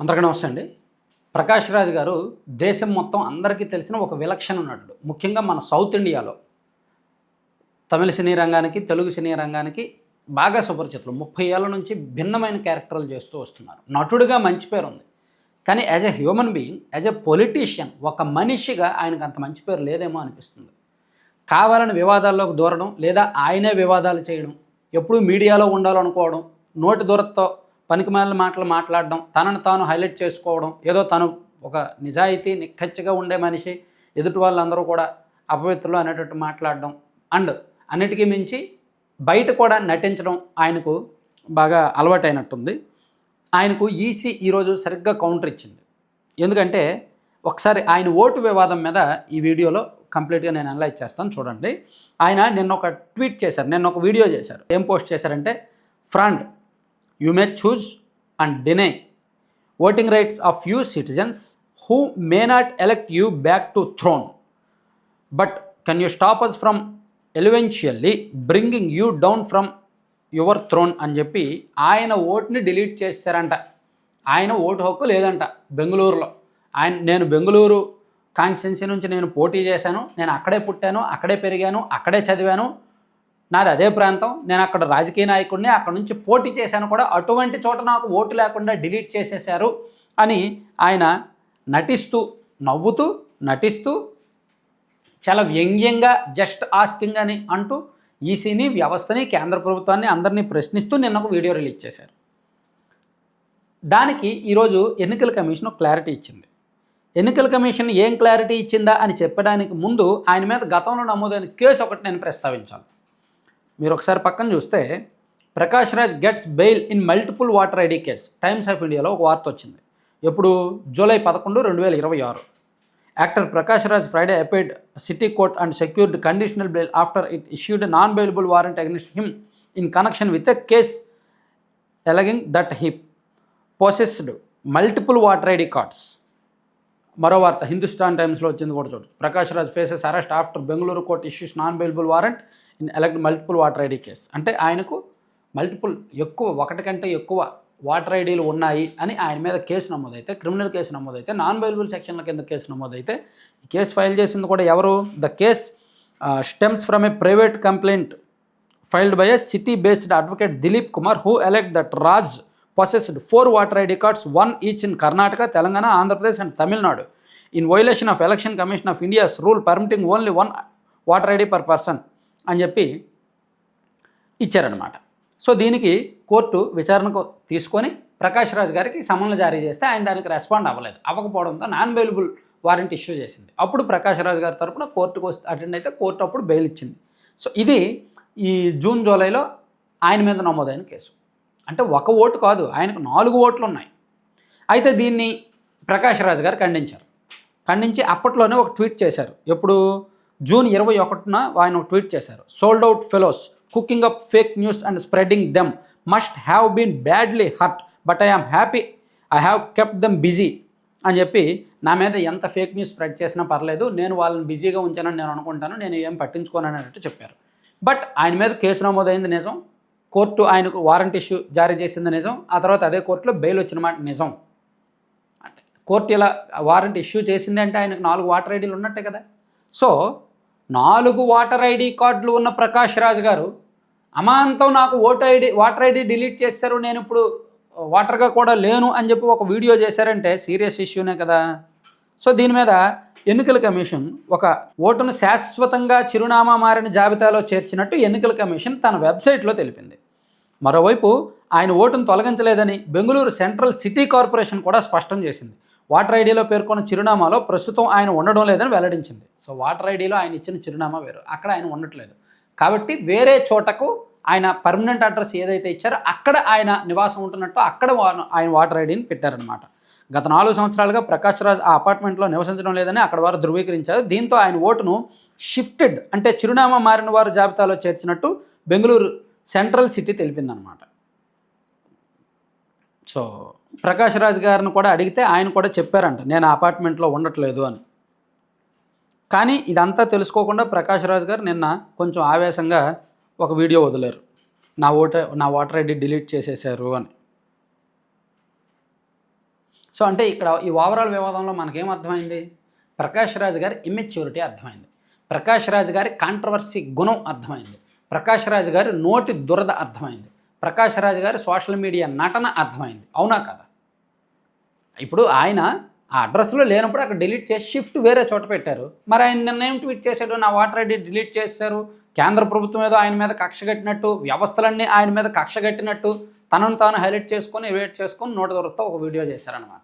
అందరికీ నమస్తే అండి. ప్రకాష్ రాజ్ గారు దేశం మొత్తం అందరికీ తెలిసిన ఒక విలక్షణ నటుడు. ముఖ్యంగా మన సౌత్ ఇండియాలో తమిళ సినీ రంగానికి, తెలుగు సినీ రంగానికి బాగా సుపరిచితులు. 30 ఏళ్ల నుంచి భిన్నమైన క్యారెక్టర్లు చేస్తూ వస్తున్నారు. నటుడిగా మంచి పేరు ఉంది. కానీ as a human being, as a politician, ఒక మనిషిగా ఆయనకు అంత మంచి పేరు లేదేమో అనిపిస్తుంది. కావాలని వివాదాల్లోకి దూరడం, లేదా ఆయనే వివాదాలు చేయడం, ఎప్పుడూ మీడియాలో ఉండాలనుకోవడం, నోటి దూరతో పనికిమాలిన మాటలు మాట్లాడడం, తనను తాను హైలైట్ చేసుకోవడం, ఏదో తను ఒక నిజాయితీ నిక్కచ్చిగా ఉండే మనిషి, ఎదుటి వాళ్ళందరూ కూడా అపవిత్రులు అనేటట్టు మాట్లాడడం, అండ్ అన్నిటికీ మించి బయట కూడా నటించడం ఆయనకు బాగా అలవాటైనట్టుంది. ఆయనకు ఈసీ ఈరోజు సరిగ్గా కౌంటర్ ఇచ్చింది. ఎందుకంటే ఒకసారి ఆయన ఓటు వివాదం మీద ఈ వీడియోలో కంప్లీట్గా నేను అనలైజ్ చేస్తాను, చూడండి. ఆయన నిన్న ఒక ట్వీట్ చేశారు, నిన్న ఒక వీడియో చేశారు. ఏం పోస్ట్ చేశారంటే, friend, you may choose and deny voting rights of few citizens who may not elect you back to throne, but can you stop us from eventually bringing you down from your throne అని చెప్పి ఆయన ఓటుని delete చేశారంట. ఆయన vote హక్కు లేదంట బెంగళూరులో. నేను బెంగళూరు కాన్స్టిట్యున్సీ నుంచి నేను పోటీ చేశాను, నేను అక్కడే పుట్టాను, అక్కడే పెరిగాను, అక్కడే చదివాను, నాది అదే ప్రాంతం, నేను అక్కడ రాజకీయ నాయకుడిని, అక్కడ నుంచి పోటీ చేశాను కూడా, అటువంటి చోట నాకు ఓటు లేకుండా డిలీట్ చేసేశారు అని ఆయన నటిస్తూ, నవ్వుతూ, నటిస్తూ, చాలా వ్యంగ్యంగా జస్ట్ ఆస్కింగ్ అని అంటూ ఈసీని, వ్యవస్థని, కేంద్ర ప్రభుత్వాన్ని అందరినీ ప్రశ్నిస్తూ నిన్న ఒక వీడియో రిలీజ్ చేశారు. దానికి ఈరోజు ఎన్నికల కమిషన్ ఒక క్లారిటీ ఇచ్చింది. ఎన్నికల కమిషన్ ఏం క్లారిటీ ఇచ్చిందా అని చెప్పడానికి ముందు ఆయన మీద గతంలో నమోదైన కేసు ఒకటి నేను ప్రస్తావించాలి. మీరు ఒకసారి పక్కన చూస్తే, Prakash Raj gets bail in multiple voter ID case. Times of ఇండియాలో ఒక వార్త వచ్చింది. ఎప్పుడు? July 11, 2026. Actor Prakash Raj Friday appealed city court and secured conditional bail after it issued non bailable warrant against him in connection with a case alleging that he possessed multiple voter ID cards. మరో వార్త హిందుస్థాన్ టైమ్స్లో వచ్చింది కూడా చూడండి. Prakash Raj faces arrest after Bengaluru court issues non bailable warrant in elect multiple voter ID case. అంటే ఆయనకు ఒకటి కంటే ఎక్కువ వాటర్ ఐడీలు ఉన్నాయి అని ఆయన మీద కేసు నమోదైతే, క్రిమినల్ కేసు నమోదైతే, నాన్ బెయిలబుల్ సెక్షన్ల కింద కేసు నమోదైతే, ఈ కేసు ఫైల్ చేసింది కూడా ఎవరు? The case stems from A private complaint filed by A city based advocate Dilip Kumar who elect that Raj possessed 4 water ID cards, one each in Karnataka, Telangana, Andhra Pradesh and Tamil Nadu, in violation of Election Commission of India's rule permitting only one water ID per person అని చెప్పి ఇచ్చారనమాట. So దీనికి court విచారణకు తీసుకొని ప్రకాష్ రాజ్ గారికి సమన్లు జారీ చేస్తే ఆయన దానికి రెస్పాండ్ అవ్వకపోవడంతో నాన్ బెయిలబుల్ వారెంట్ ఇష్యూ చేసింది. అప్పుడు ప్రకాష్ రాజ్ గారి తరఫున కోర్టుకు అటెండ్ అయితే కోర్టు అప్పుడు బెయిల్ ఇచ్చింది. సో ఇది ఈ జూన్ జూలైలో ఆయన మీద నమోదైన కేసు. అంటే ఒక ఓటు కాదు, ఆయనకు 4 ఓట్లు ఉన్నాయి. అయితే దీన్ని ప్రకాష్ రాజ్ గారు ఖండించి అప్పట్లోనే ఒక ట్వీట్ చేశారు. ఎప్పుడు? జూన్ 21న ఆయన ఒక ట్వీట్ చేశారు. Sold out fellows cooking up fake news and spreading them must have been badly hurt but I am happy I have kept them busy అని చెప్పి, నా మీద ఎంత ఫేక్ న్యూస్ స్ప్రెడ్ చేసినా పర్లేదు, నేను వాళ్ళని బిజీగా ఉంచానని నేను అనుకుంటాను, నేను ఏం పట్టించుకోను అన్నట్టు చెప్పారు. బట్ ఆయన మీద కేసు నమోదైంది నిజం, కోర్టు ఆయనకు వారెంట్ ఇష్యూ జారీ చేసింది నిజం, ఆ తర్వాత అదే కోర్టులో బెయిల్ వచ్చిన మాట నిజం. అంటే కోర్టు ఇలా వారెంట్ ఇష్యూ చేసింది అంటే ఆయనకు 4 వాటర్ ఐడీలు ఉన్నట్టే కదా. సో 4 వాటర్ ఐడి కార్డులు ఉన్న ప్రకాష్ రాజ్ గారు అమాంతం నాకు వాటర్ ఐడి డిలీట్ చేశారు, నేను ఇప్పుడు వాటర్గా కూడా లేను అని చెప్పి ఒక వీడియో చేశారంటే సీరియస్ ఇష్యూనే కదా. సో దీని మీద ఎన్నికల కమిషన్ ఒక ఓటును శాశ్వతంగా చిరునామా మారిన జాబితాలో చేర్చినట్టు ఎన్నికల కమిషన్ తన వెబ్సైట్లో తెలిపింది. మరోవైపు ఆయన ఓటును తొలగించలేదని బెంగళూరు సెంట్రల్ సిటీ కార్పొరేషన్ కూడా స్పష్టం చేసింది. వాటర్ ఐడీలో పేర్కొన్న చిరునామాలో ప్రస్తుతం ఆయన ఉండడం లేదని వెల్లడించింది. సో వాటర్ ఐడీలో ఆయన ఇచ్చిన చిరునామా వేరు, అక్కడ ఆయన ఉండట్లేదు కాబట్టి వేరే చోటకు ఆయన పర్మనెంట్ అడ్రస్ ఏదైతే ఇచ్చారో అక్కడ ఆయన నివాసం ఉంటున్నట్టు అక్కడ ఆయన వాటర్ ఐడీని పెట్టారనమాట. గత 4 సంవత్సరాలుగా ప్రకాష్ రాజ్ ఆ అపార్ట్మెంట్లో నివసించడం లేదని అక్కడ వారు ధృవీకరించారు. దీంతో ఆయన ఓటును షిఫ్టెడ్ అంటే చిరునామా మారిన వారు జాబితాలో చేర్చినట్టు బెంగళూరు సెంట్రల్ సిటీ తెలిపిందనమాట. సో ప్రకాష్ రాజ్ గారిని కూడా అడిగితే ఆయన కూడా చెప్పారంట, నేను ఆ అపార్ట్మెంట్లో ఉండట్లేదు అని. కానీ ఇదంతా తెలుసుకోకుండా ప్రకాష్ రాజ్ గారు నిన్న కొంచెం ఆవేశంగా ఒక వీడియో వదిలేరు, నా వాటర్ ఐడి డిలీట్ చేసేశారు అని. సో అంటే ఇక్కడ ఈ ఓవరాల్ వివాదంలో మనకేం అర్థమైంది? ప్రకాష్ రాజ్ గారి ఇమ్మెచ్యూరిటీ అర్థమైంది. ప్రకాష్ రాజ్ గారి కాంట్రవర్సీ గుణం అర్థమైంది. ప్రకాష్ రాజ్ గారి నోటి దురద అర్థమైంది. ప్రకాష్ రాజ్ గారి సోషల్ మీడియా నటన అర్థమైంది. అవునా కదా? ఇప్పుడు ఆయన ఆ అడ్రస్లో లేనప్పుడు అక్కడ డిలీట్ చేసి షిఫ్ట్ వేరే చోట పెట్టారు. మరి ఆయన నిన్న ఏం ట్వీట్ చేశాడు? నా వాటర్ ఐడి డిలీట్ చేశారు, కేంద్ర ప్రభుత్వం ఏదో ఆయన మీద కక్ష కట్టినట్టు, వ్యవస్థలన్నీ ఆయన మీద కక్ష కట్టినట్టు తనను తాను హైలైట్ చేసుకొని ఎవేట్ చేసుకొని నోటి దొరకతో ఒక వీడియో చేశారనమాట.